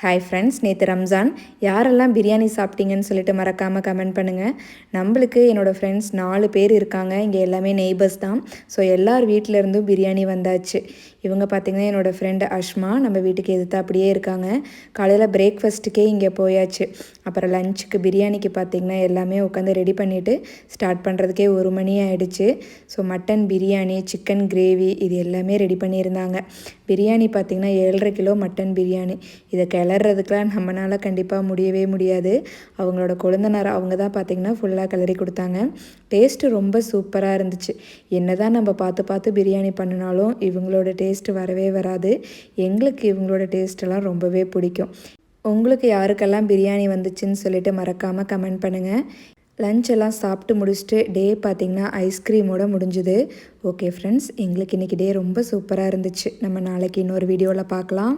Hi friends, நேற்று ரம்ஜான். யாரெல்லாம் பிரியாணி சாப்பிட்டீங்கன்னு சொல்லிட்டு மறக்காமல் கமெண்ட் பண்ணுங்கள். நம்மளுக்கு என்னோடய ஃப்ரெண்ட்ஸ் 4 பேர் இருக்காங்க. இங்கே எல்லாமே நெய்பர்ஸ் தான். ஸோ எல்லார் வீட்டிலேருந்தும் பிரியாணி வந்தாச்சு. இவங்க பார்த்திங்கன்னா என்னோடய ஃப்ரெண்டு அஷ்மா, நம்ம வீட்டுக்கு அப்படியே இருக்காங்க. காலையில் பிரேக்ஃபாஸ்ட்டுக்கே இங்கே போயாச்சு. அப்புறம் லஞ்சுக்கு பிரியாணிக்கு பார்த்திங்கன்னா எல்லாமே உட்காந்து ரெடி பண்ணிவிட்டு ஸ்டார்ட் பண்ணுறதுக்கே 1 மணி ஆகிடுச்சு. So mutton biryani, chicken gravy இது எல்லாமே ரெடி பண்ணியிருந்தாங்க. பிரியாணி பார்த்திங்கன்னா 7.5 கிலோ மட்டன் பிரியாணி. இதை கிளறதுக்கெலாம் நம்மளால் கண்டிப்பாக முடியவே முடியாது. அவங்களோட கொழுந்தனார் அவங்க தான் பார்த்திங்கன்னா ஃபுல்லாக கிளறி கொடுத்தாங்க. டேஸ்ட்டு ரொம்ப சூப்பராக இருந்துச்சு. என்ன தான் நம்ம பார்த்து பார்த்து பிரியாணி பண்ணினாலும் இவங்களோட டேஸ்ட்டு வரவே வராது. எங்களுக்கு இவங்களோட டேஸ்ட்டெல்லாம் ரொம்பவே பிடிக்கும். உங்களுக்கு யாருக்கெல்லாம் பிரியாணி வந்துச்சுன்னு சொல்லிட்டு மறக்காமல் கமெண்ட் பண்ணுங்கள். லஞ்ச் எல்லாம் சாப்பிட்டு முடிச்சுட்டு டே பார்த்திங்கன்னா ஐஸ்கிரீமோடு முடிஞ்சுது. ஓகே ஃப்ரெண்ட்ஸ், எங்களுக்கு இன்றைக்கி டே ரொம்ப சூப்பராக இருந்துச்சு. நம்ம நாளைக்கு இன்னொரு வீடியோவில் பார்க்கலாம்.